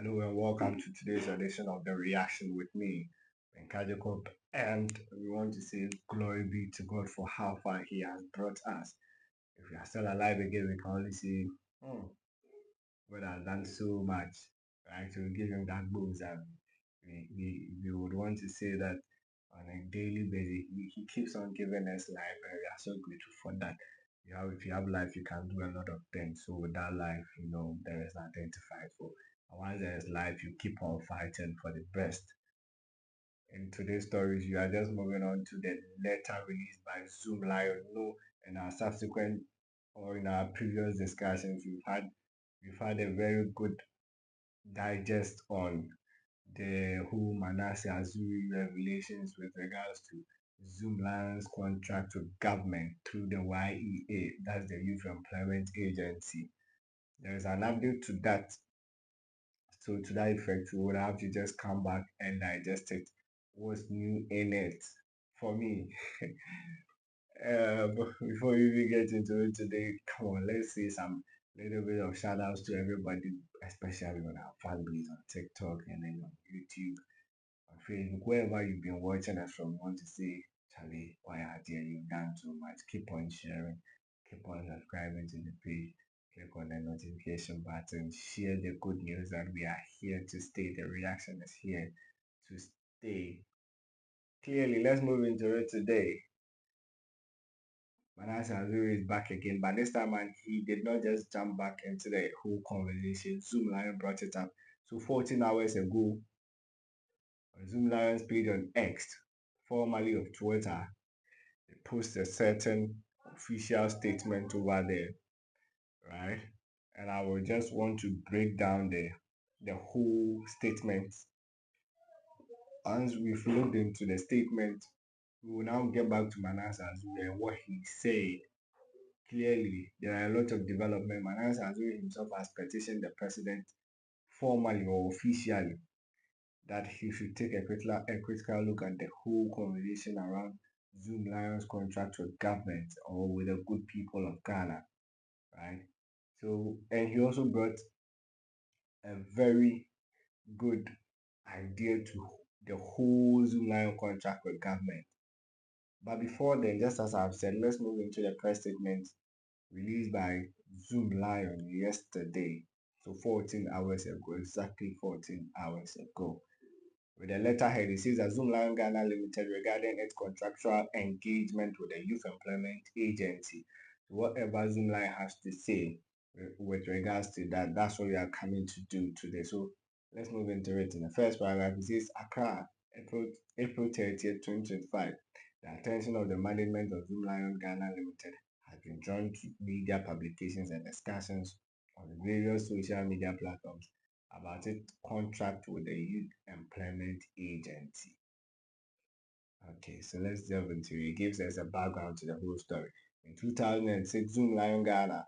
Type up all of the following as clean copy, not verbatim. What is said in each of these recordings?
Hello and welcome to today's edition of The Reaction with me, Jacob. And we want to say glory be to God for how far He has brought us. If we are still alive again, we can only say, God has done so much, right? So we give Him that boost, and we would want to say that on a daily basis, He keeps on giving us life, and we are so grateful for that. If you have life, you can do a lot of things. So without life, there is nothing to fight for. And once there is life, you keep on fighting for the best. In today's stories, you are just moving on to the letter released by Zoomlion. In our subsequent or in our previous discussions, we've had a very good digest on the whole Manasseh Azuri revelations with regards to Zoomlion's contract with government through the YEA, that's the Youth Employment Agency. There is an update to that. So to that effect, we would have to just come back and digest it. What's new in it for me? But before we even get into it today, come on, let's say some little bit of shout outs to everybody, especially on our fan base on TikTok and then on YouTube, on Facebook, wherever you've been watching us from. Want to say, Charlie, why are there? You've done so much. Keep on sharing, keep on subscribing to the page, click on the notification button, share the good news that we are here to stay. The reaction is here to stay. Clearly, let's move into it today. Manasseh Azuri is back again, but this time man, he did not just jump back into the whole conversation. Zoomlion brought it up. So 14 hours ago, on Zoomlion's page on X, formerly of Twitter, they posted a certain official statement over there, right? And I will just want to break down the whole statement. Once we've looked into the statement, we will now get back to Manasseh Azuri and what he said. Clearly, there are a lot of development. Manasseh Azuri himself has petitioned the president formally or officially that he should take a critical look at the whole conversation around Zoomlion's contract with government or with the good people of Ghana, right? So, and he also brought a very good idea to the whole Zoomlion contract with government. But before then, just as I've said, let's move into the press statement released by Zoomlion yesterday. So 14 hours ago, exactly 14 hours ago. With a letterhead, it says that Zoomlion Ghana Limited regarding its contractual engagement with the Youth Employment Agency. So whatever Zoomlion has to say with regards to that, that's what we are coming to do today. So let's move into it. In the first paragraph, it says Accra, April 30th, 2025. The attention of the management of Zoomlion Ghana Limited has been drawn to media publications and discussions on various social media platforms about its contract with the Youth Employment Agency. Okay, so let's delve into it. It gives us a background to the whole story. In 2006, Zoomlion Ghana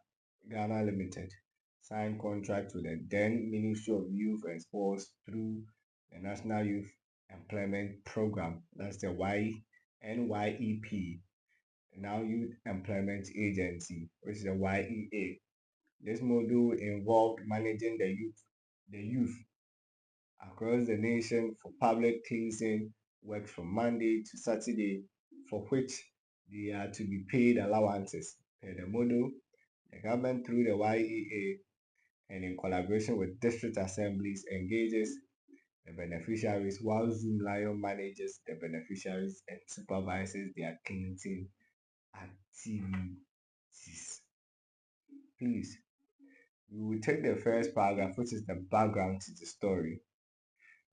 Limited signed contract with the then Ministry of Youth and Sports through the National Youth Employment Program. That's the NYEP, now Youth Employment Agency, which is the YEA. This model involved managing the youth across the nation for public cleansing work from Monday to Saturday, for which they are to be paid allowances. Per the model, the government through the YEA and in collaboration with district assemblies engages the beneficiaries while Zoomlion manages the beneficiaries and supervises their cleansing activities. Please, we will take the first paragraph, which is the background to the story,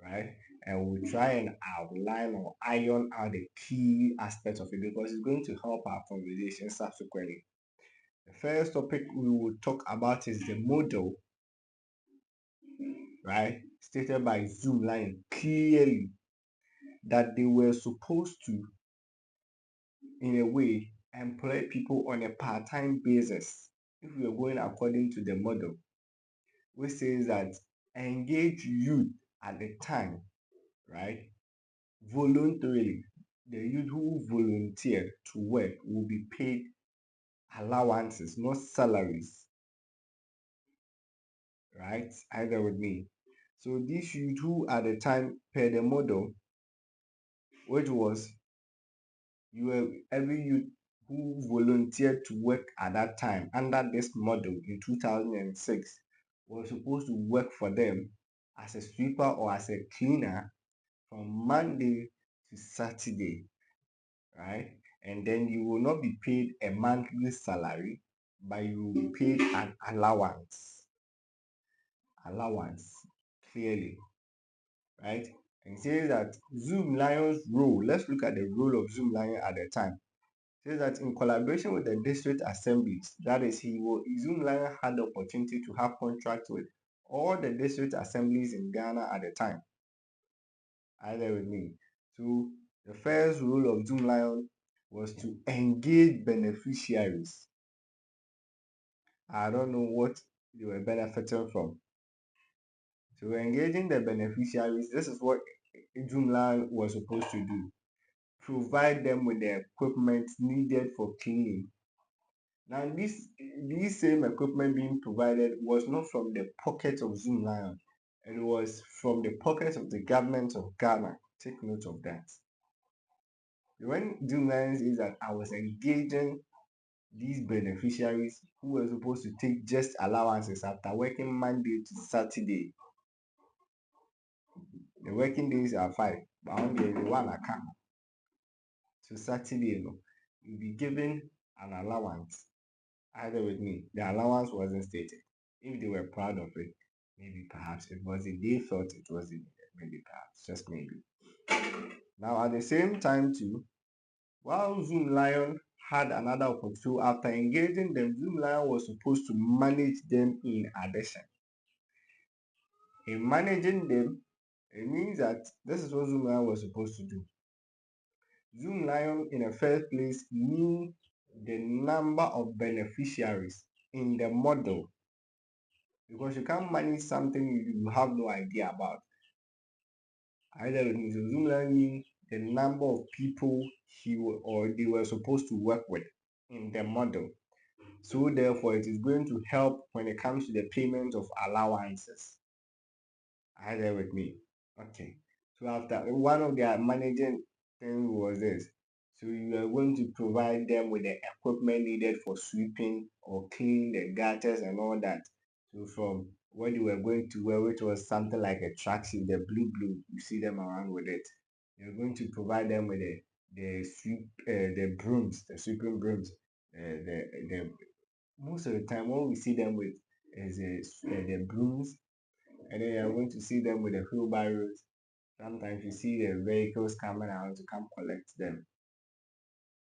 right? And we'll try and outline or iron out the key aspects of it because it's going to help our conversation subsequently. The first topic we will talk about is the model, right? Stated by Zoomlion clearly that they were supposed to, in a way, employ people on a part-time basis if we are going according to the model, which says that engage youth at the time, right? Voluntarily. The youth who volunteer to work will be paid allowances, not salaries, right? Either with me. So these youth who at the time per the model, which was you were every youth who volunteered to work at that time under this model in 2006 was supposed to work for them as a sweeper or as a cleaner from Monday to Saturday, right? And then you will not be paid a monthly salary, but you will be paid an allowance. Allowance, clearly, right? And it says that Zoomlion's role, let's look at the role of Zoomlion at the time. It says that in collaboration with the district assemblies, that is, Zoomlion had the opportunity to have contracts with all the district assemblies in Ghana at the time. Are you there with me? So the first rule of Zoomlion was to engage beneficiaries. I don't know what they were benefiting from. So engaging the beneficiaries, this is what Zoomlion was supposed to do. Provide them with the equipment needed for cleaning. Now this same equipment being provided was not from the pockets of Zoomlion. It was from the pockets of the government of Ghana. Take note of that. When Zoomlion says that I was engaging these beneficiaries who were supposed to take just allowances after working Monday to Saturday. The working days are 5, but on the one account to Saturday, you'll be given an allowance. Either with me, the allowance wasn't stated. If they were proud of it, maybe perhaps it wasn't. They thought it wasn't. Maybe perhaps, just maybe. Now at the same time too, while Zoomlion had another opportunity, so after engaging them, Zoomlion was supposed to manage them in addition. In managing them, it means that this is what Zoomlion was supposed to do. Zoomlion in the first place knew the number of beneficiaries in the model, because you can't manage something you have no idea about. Either with me, so Zoomlion knew the number of people they were supposed to work with in the model. So therefore, it is going to help when it comes to the payment of allowances. Are you there with me? Okay. So after one of their managing things was this. So you are going to provide them with the equipment needed for sweeping or cleaning the gutters and all that. So from what you were going to wear, which was something like a tracksuit, the blue, you see them around with it. You're going to provide them with the brooms, the sweeping brooms. The most of the time, what we see them with is the brooms, and then you're going to see them with the wheelbarrows. Sometimes you see the vehicles coming out to come collect them.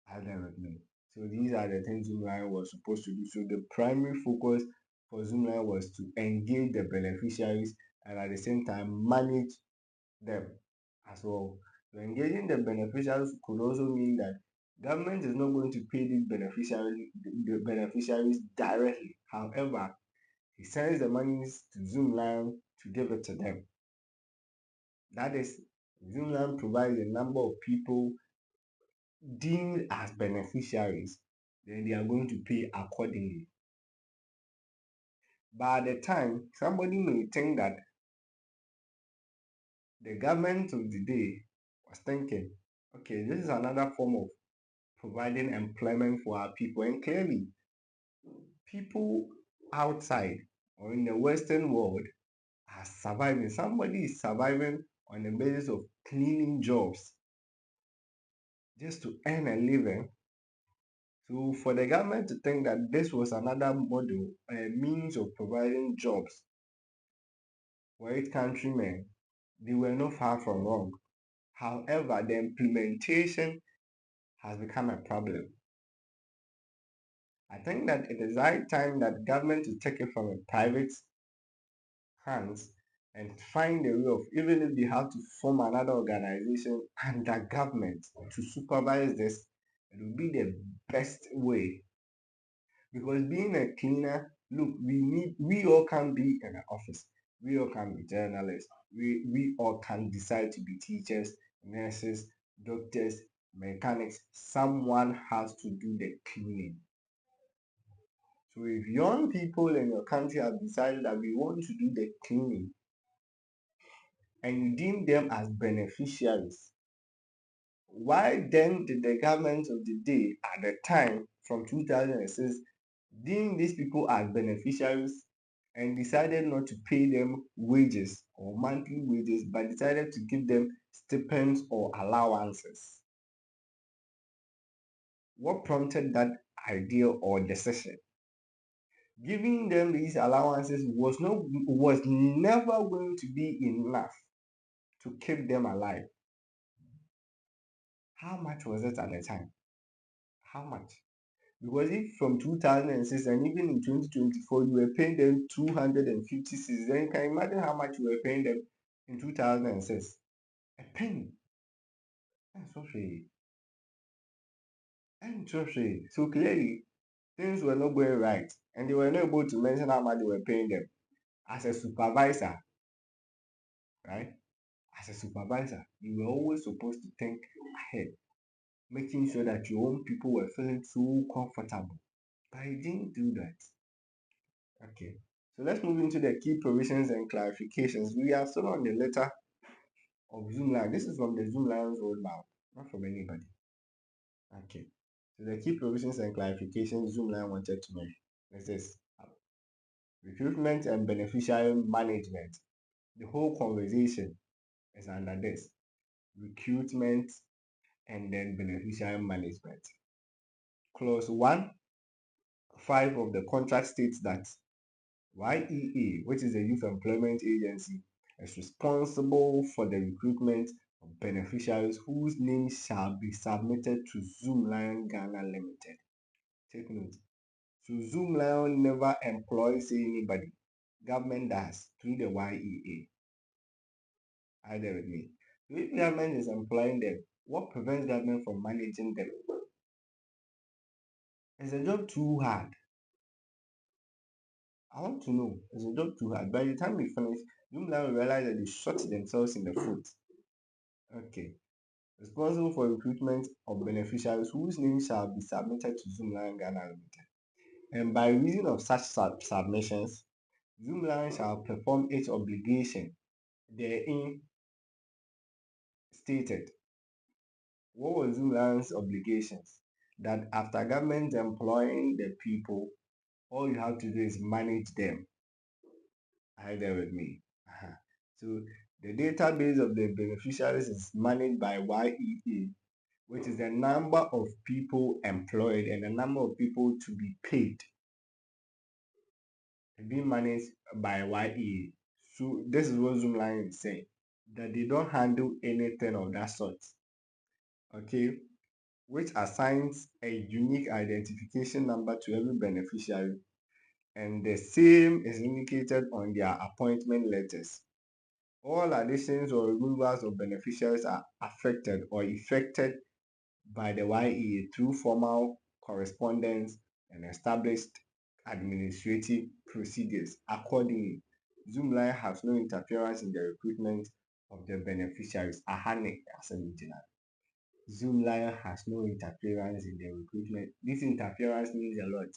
Have them with me. So these are the things Zoomlion was supposed to do. So the primary focus for Zoomlion was to engage the beneficiaries and at the same time manage them as well. So engaging the beneficiaries could also mean that government is not going to pay the beneficiaries directly. However, he sends the monies to Zoomlion to give it to them. That is, Zoomlion provides a number of people deemed as beneficiaries, then they are going to pay accordingly. But at the time, somebody may think that the government of the day was thinking, okay, this is another form of providing employment for our people. And clearly, people outside or in the Western world are surviving. Somebody is surviving on the basis of cleaning jobs just to earn a living. So for the government to think that this was another model, a means of providing jobs for its countrymen, they were not far from wrong. However, the implementation has become a problem. I think that it is high time that government to take it from a private hands and find a way of, even if they have to form another organization under government to supervise this, it will be the best way. Because being a cleaner, look, we all can be in an office. We all can be journalists. We all can decide to be teachers, nurses, doctors, mechanics. Someone has to do the cleaning. So if young people in your country have decided that we want to do the cleaning, and you deem them as beneficiaries, why then did the government of the day at the time from 2006 deem these people as beneficiaries and decided not to pay them wages or monthly wages, but decided to give them stipends or allowances? What prompted that idea or decision? Giving them these allowances was never going to be enough to keep them alive. How much was it at the time? How much? Because if from 2006 and even in 2024 you were paying them 250 cedis, then you can imagine how much you were paying them in 2006. A penny. That's so free. And so free. So clearly, things were not going right, and they were not able to mention how much they were paying them. As a supervisor, right? As a supervisor, you were always supposed to think ahead, making sure that your own people were feeling so comfortable. But you didn't do that. Okay. So let's move into the key provisions and clarifications. We are still on the letter of Zoomlion. This is from the Zoomlion's roadmap, not from anybody. Okay. So the key provisions and clarifications Zoomlion wanted to make is this: recruitment and beneficiary management. The whole conversation is under this: recruitment and then beneficiary management. Clause 1(5) of the contract states that YEA, which is the Youth Employment Agency, is responsible for the recruitment of beneficiaries whose names shall be submitted to Zoomlion Ghana Limited. Take note. So Zoomlion never employs anybody. Government does through the YEA. Are there with me? So if government is employing them, what prevents government from managing them? Is the job too hard? I want to know, is the job too hard? By the time we finish, Zoomlion will realize that they shot themselves in the foot. Okay. Responsible for recruitment of beneficiaries whose names shall be submitted to Zoomlion Ghana Limited. And by reason of such submissions, Zoomlion shall perform its obligation therein stated. What was Zoomlion's obligations? That after government employing the people, all you have to do is manage them. Are you there with me? So the database of the beneficiaries is managed by YEA, which is the number of people employed and the number of people to be paid. It's being managed by YEA. So this is what Zoomlion is saying, that they don't handle anything of that sort. Okay, which assigns a unique identification number to every beneficiary, and the same is indicated on their appointment letters. All additions or removals of beneficiaries are affected or effected by the YEA through formal correspondence and established administrative procedures. Accordingly, Zoomlion has no interference in the recruitment of the beneficiaries. Zoomlion has no interference in the recruitment. This interference means a lot.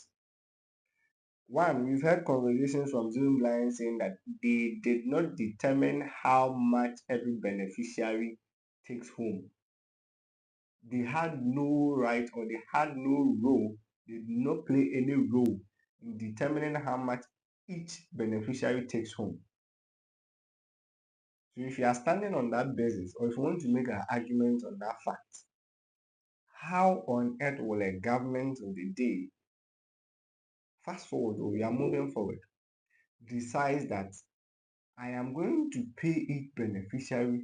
One, we've heard conversations from Zoomlion saying that they did not determine how much every beneficiary takes home. They had no right or they had no role, they did not play any role in determining how much each beneficiary takes home. So if you are standing on that basis, or if you want to make an argument on that fact, how on earth will a government of the day, fast forward or we are moving forward, decides that I am going to pay each beneficiary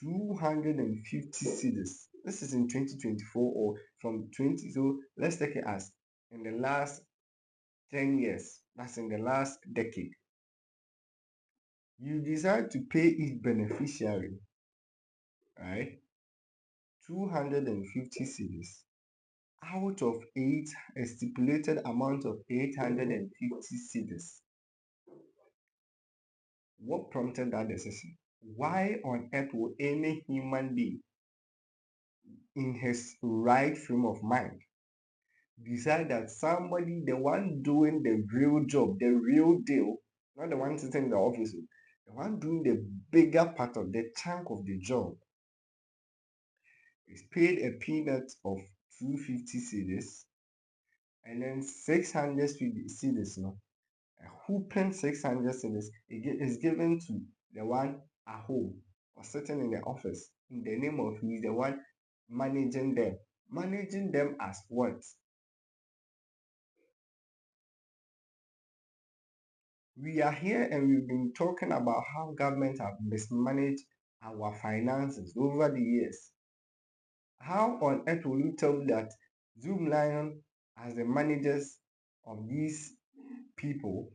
250 cedis? This is in 2024 or from 20, so let's take it as in the last 10 years, that's in the last decade. You decide to pay each beneficiary, right, 250 cedis out of a stipulated amount of 850 cedis. What prompted that decision? Why on earth would any human being in his right frame of mind decide that somebody, the one doing the real job, the real deal, not the one sitting in the office, the one doing the bigger part of the chunk of the job, is paid a peanut of 250 cedis, and then 600 cedis, no, a whooping 600 cedis is given to the one at home or sitting in the office in the name of who is the one managing them. Managing them as what? We are here and we've been talking about how government have mismanaged our finances over the years. How on earth will you tell me that Zoomlion, as the managers of these people,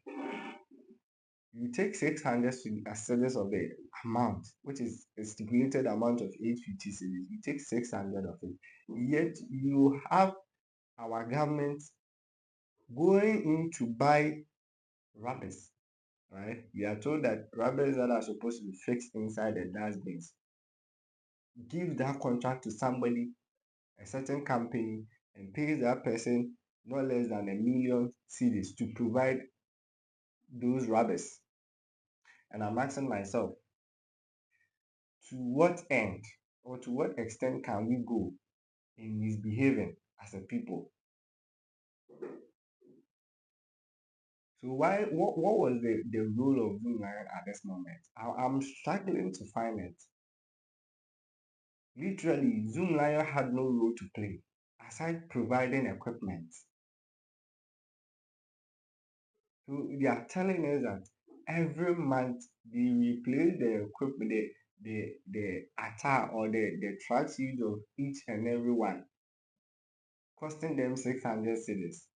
you take 600 cedis of the amount, which is a stipulated amount of 850 cedis, you take 600 of it, yet you have our government going in to buy rubbish, right? We are told that rubbish that are supposed to be fixed inside the dustbins, give that contract to somebody, a certain company, and pays that person not less than 1,000,000 cedis to provide those rubbish. And I'm asking myself, to what end or to what extent can we go in misbehaving as a people? So what was the role of Zoomlion at this moment? I'm struggling to find it. Literally, Zoomlion had no role to play aside providing equipment. So they are telling us that every month they replace the equipment, the attire or the tracksuit of each and every one, costing them 600 cedis.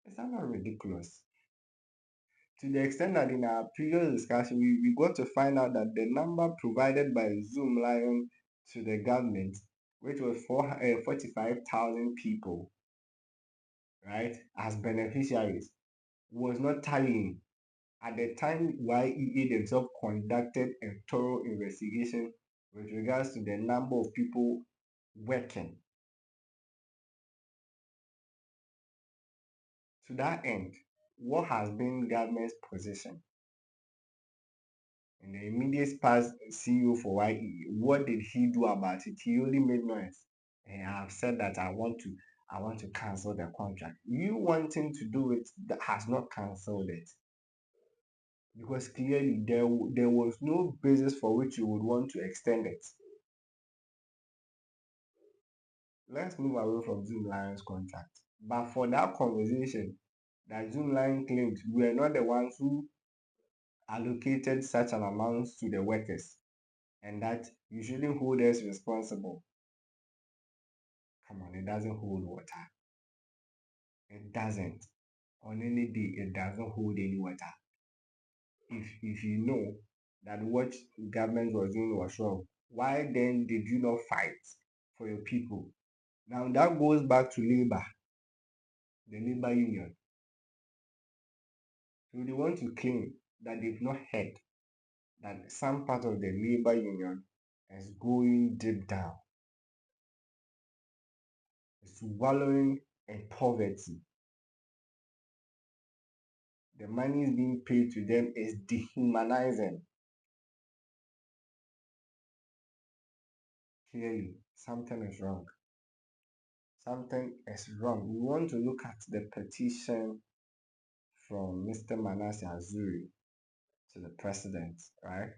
Is that not ridiculous? To the extent that in our previous discussion, we got to find out that the number provided by Zoomlion to the government, which was 45,000 people, right, as beneficiaries, was not tallying. At the time, YEA themselves conducted a thorough investigation with regards to the number of people working. To that end, what has been government's position? In the immediate past CEO for YEA, what did he do about it? He only made noise. And I have said that I want to cancel the contract. You wanting to do it that has not cancelled it. Because clearly there was no basis for which you would want to extend it. Let's move away from Zoomlion's contract. But for that conversation that Zoomlion claimed we are not the ones who allocated such an amount to the workers and that you shouldn't hold us responsible. Come on, it doesn't hold water. It doesn't. On any day, it doesn't hold any water. If you know that what government was doing was wrong, why then did you not fight for your people? Now that goes back to labor, the labor union. So they want to claim that they've not heard that some part of the labor union is going deep down, is wallowing in poverty. The money is being paid to them is dehumanizing. Clearly, something is wrong. Something is wrong. We want to look at the petition from Mr. Manasseh Azuri to the president, right?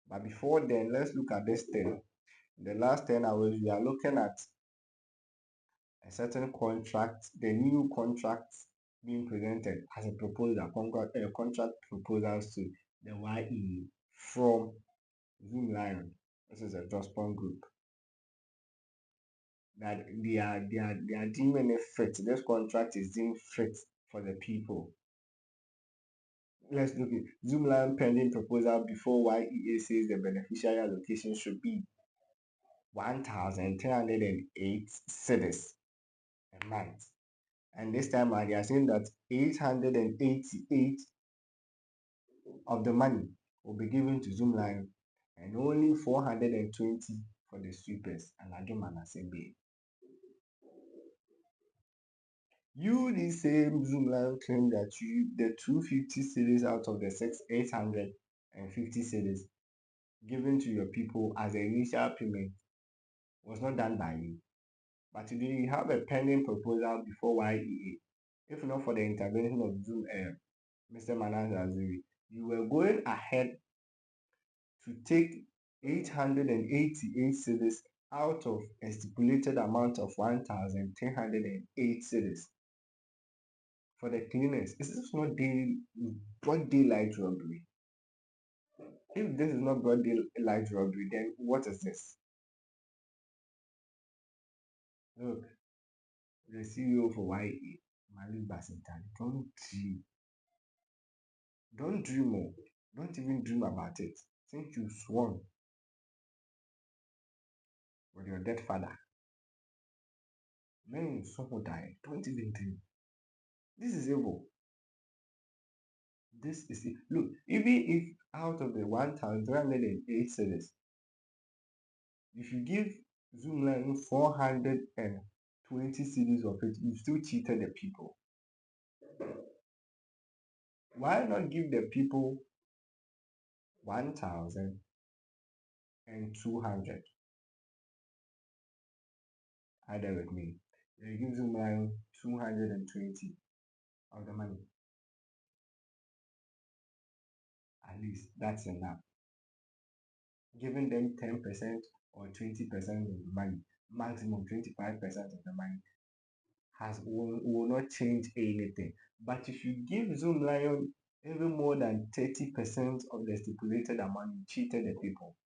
But before then, let's look at this thing. In the last 10 hours, we are looking at a certain contract, the new contracts being presented as a proposal, contract proposals to the YE from Zoomlion. This is a Jospon group that they are deeming it fit. This contract is deemed fit for the people. Let's look at Zoomlion pending proposal before YEA says the beneficiary allocation should be 1,308 cedis a month. And this time they are saying that 888 of the money will be given to Zoomlion and only 420 for the sweepers and Agim and Asembe. You, the same Zoomlion, claim that the 250 cities out of the 850 cities given to your people as the initial payment was not done by you. But today you have a pending proposal before YEA. If not for the intervention of Mr. Manas Azuri, you were going ahead to take 888 cities out of a stipulated amount of 1,308 cities for the cleaners. Is this not broad daylight robbery? If this is not broad daylight robbery, then what is this? Look, the CEO for YA, Malik Basintan, don't dream more. Don't even dream about it. Since you sworn with your dead father, men so who die, don't even dream. This is evil. This is it. Look, even if out of the 1,308 cities, if you give Zoomlion 420 cities of it, you still cheated the people. Why not give the people 1,200? Add that with me. You give Zoomlion 220 of the money. At least that's enough. Giving them 10% or 20% of the money, maximum 25% of the money, will not change anything. But if you give Zoomlion even more than 30% of the stipulated amount, you cheated the people.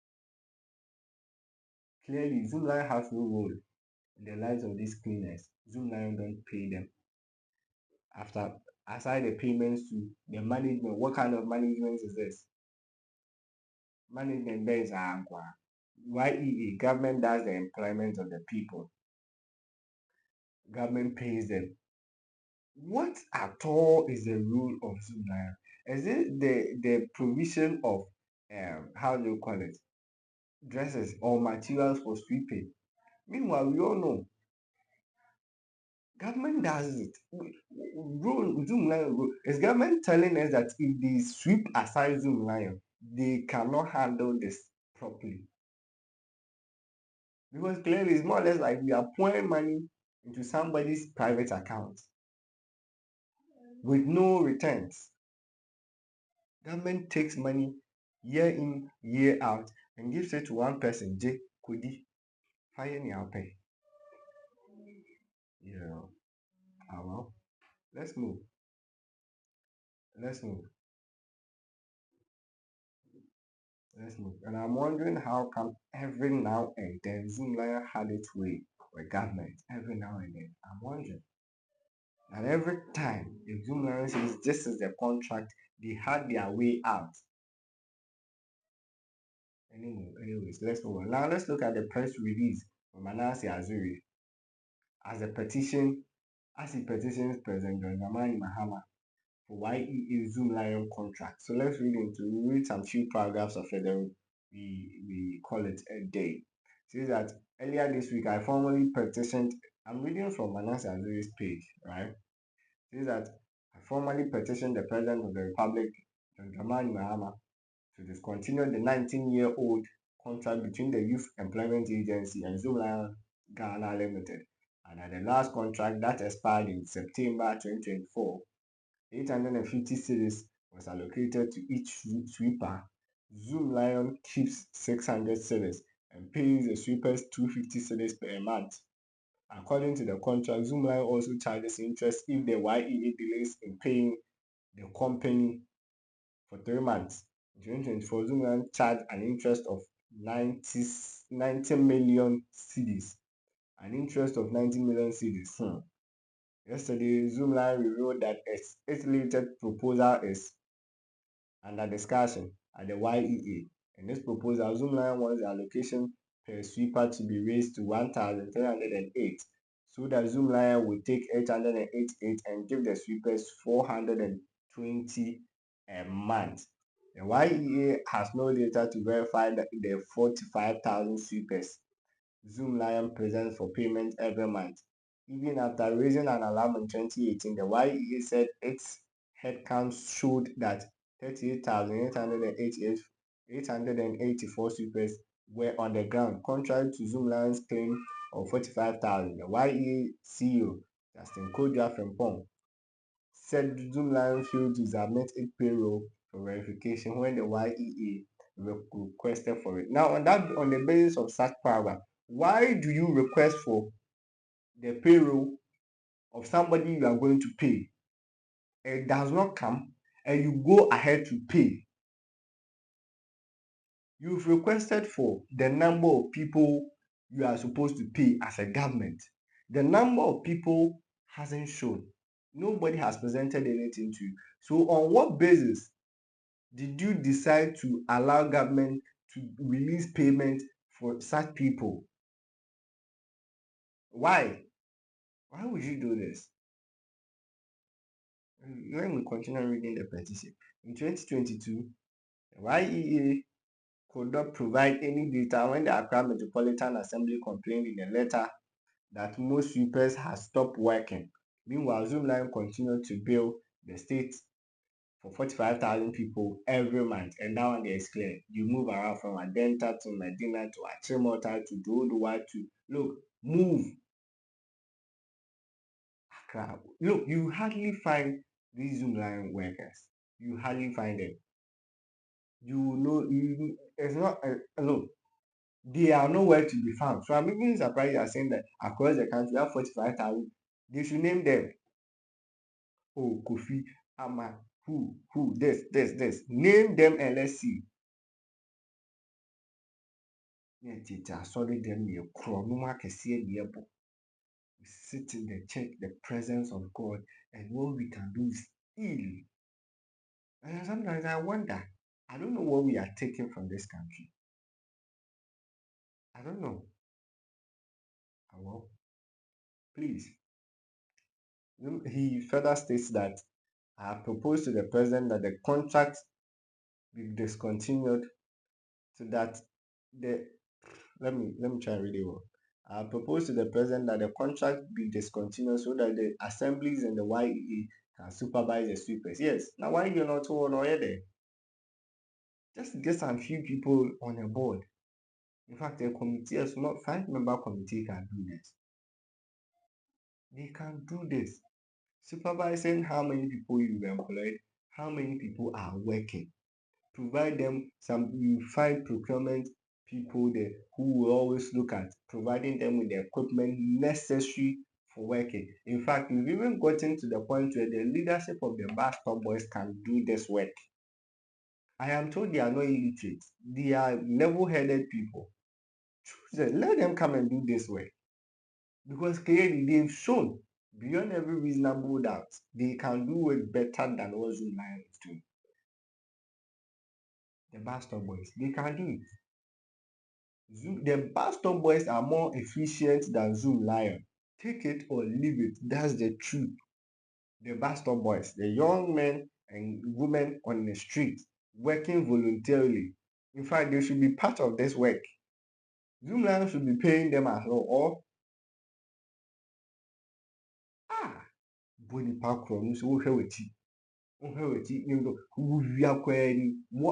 Clearly, Zoomlion has no role in the lives of these cleaners. Zoomlion don't pay them. Aside the payments to the management, what kind of management is this? Management there is Ankwa. YEA, government does the employment of the people. Government pays them. What at all is the rule of Zoomlion? Is it the provision of how do you call it, dresses or materials for sweeping? Meanwhile, we all know government does it. Zoomlion rule is government telling us that if they sweep aside Zoomlion, they cannot handle this properly. Because clearly it's more or less like we are pouring money into somebody's private account with no returns. Government takes money year in, year out and gives it to one person, J. Kudi. Fire me, I'll pay. Yeah. Well, let's move. Let's move. Let's move. And I'm wondering how come every now and then Zoomlion had its way with government. Every now and then. I'm wondering. And every time if Zoomlion says this is the contract, they had their way out. Anyways, let's move on. Now let's look at the press release from Manasseh Azuri as he petitions President John Dramani Mahama for YEA Zoomlion contract. So let's read some few paragraphs of it, then we call it a day. It says that earlier this week I formally petitioned, I'm reading from Manasseh Azuri's page, right? It says that I formally petitioned the President of the Republic, John Dramani Mahama, to discontinue the 19-year-old contract between the Youth Employment Agency and Zoomlion Ghana Limited. And at the last contract that expired in September 2024, 850 cities was allocated to each sweeper. Zoomlion keeps 600 cities and pays the sweepers 250 cities per month. According to the contract, Zoomlion also charges interest if the YEA delays in paying the company for 3 months. In 2024, Zoomlion charged an interest of 90 million cedis. An interest of 90 million cedis. Yesterday, Zoomlion revealed that its limited proposal is under discussion at the YEA. In this proposal, Zoomlion wants the allocation per sweeper to be raised to 1,308, so that Zoomlion will take 888 and give the sweepers 420 a month. The YEA has no data to verify the 45,000 sweepers Zoomlion presents for payment every month. Even after raising an alarm in 2018, the YEA said its headcount showed that 38,884 sweepers were on the ground, contrary to Zoomlion's claim of 45,000. The YEA CEO, Justin Kodja Frimpong, said Zoomlion failed to submit its payroll for verification when the YEA requested for it. Now, on the basis of such power, why do you request for the payroll of somebody you are going to pay? It does not come, and you go ahead to pay. You've requested for the number of people you are supposed to pay as a government. The number of people hasn't shown. Nobody has presented anything to you. So on what basis did you decide to allow government to release payment for such people? Why? Why would you do this? Let me continue reading the petition. In 2022, the YEA could not provide any data when the Accra Metropolitan Assembly complained in a letter that most sweepers had stopped working. Meanwhile, Zoomlion continued to bill the state for 45,000 people every month, and that one is clear. You move around from Adenta to Medina to Achimota to Dodowa to look, move. Accra. Look, you hardly find these Zoomlion workers. You hardly find them. You know, it's not look. They are nowhere to be found. So I'm even surprised you are saying that across the country, you have 45,000. They should name them. Oh, Kofi, Ama, this. Name them and let's see. Sorry, them near Kronuma can see the We sit in the church, the presence of God, and what we can do is heal. And sometimes I wonder, I don't know what we are taking from this country. I don't know. Well, please. He further states that I have proposed to the president that the contract be discontinued so that the let me try and read it well. I have proposed to the president that the contract be discontinued so that the assemblies and the YEA can supervise the sweepers. Yes. Now why you're not all there? Just get some few people on a board. In fact, a committee, a small 5-member committee can do this. They can do this. Supervising how many people you've employed, how many people are working. Provide them you find procurement people there who will always look at providing them with the equipment necessary for working. In fact, we've even gotten to the point where the leadership of the bus stop boys can do this work. I am told they are not illiterate. They are level-headed people. Choose them. Let them come and do this work. Because clearly they've shown beyond every reasonable doubt they can do it better than what Zoomlion is doing. The bus stop boys, they can do it. The bus stop boys are more efficient than Zoomlion. Take it or leave it. That's the truth. The bus stop boys, the young men and women on the street working voluntarily. In fact, they should be part of this work. Zoomlion should be paying them as well. Or body park from so what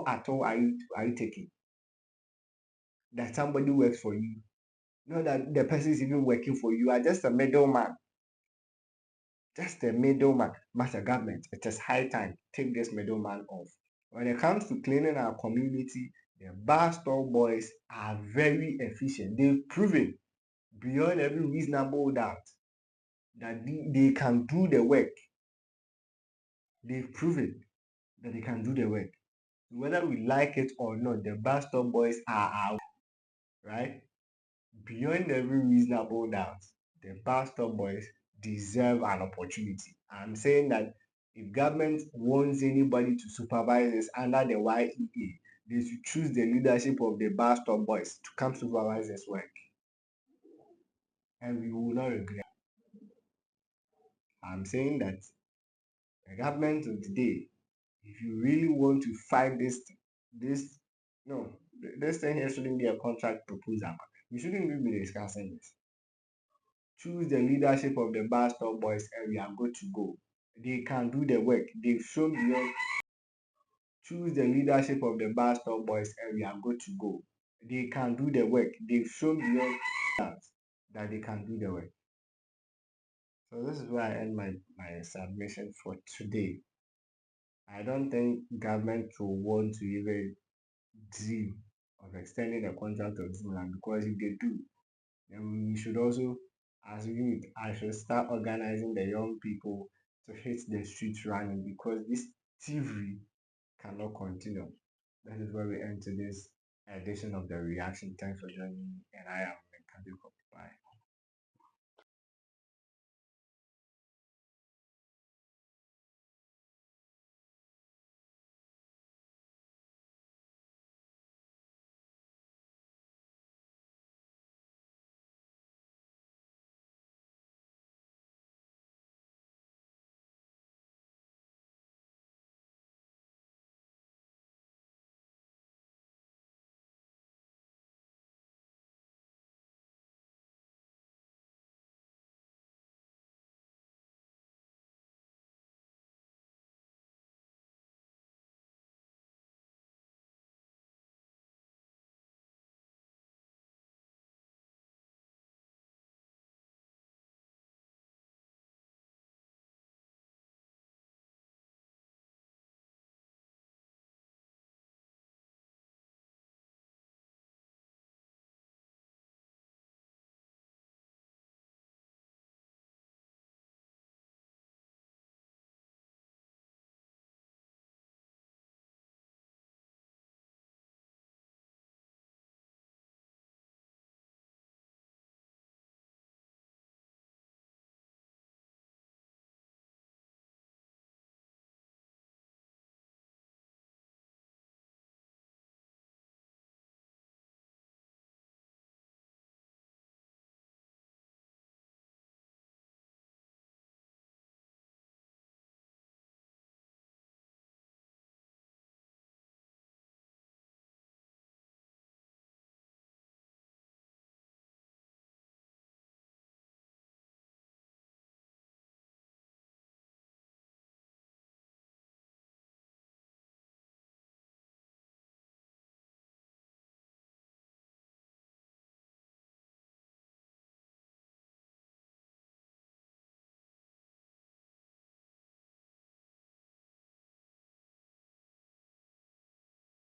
at all are you taking? That somebody works for you. Not that the person is even working for you. You are just a middleman. Just a middleman. Master government, it is high time. Take this middleman off. When it comes to cleaning our community, the bar store boys are very efficient. They've proven beyond every reasonable doubt that they can do the work. They've proven that they can do the work. Whether we like it or not, the bar store boys are out, right? Beyond every reasonable doubt, the bar stop boys deserve an opportunity. I'm saying that if government wants anybody to supervise this under the YEA, they should choose the leadership of the bar stop boys to come supervise this work. And we will not regret. I'm saying that the government of today, if you really want to fight this, no, this thing here shouldn't be a contract proposal. We shouldn't even be discussing this. Choose the leadership of the bar stop boys and we are good to go. They can do the work. They've shown beyond. Choose the leadership of the bar stop boys and we are good to go. They can do the work. They've shown beyond that they can do the work. So this is where I end my submission for today. I don't think government will want to even dream of extending the contract of Zoomlion, because if they do, then we should also, as youth, I should start organizing the young people to hit the streets running, because this thievery cannot continue. That is where we end today's edition of the reaction. Thanks for joining me, and I am Kandiko. Bye.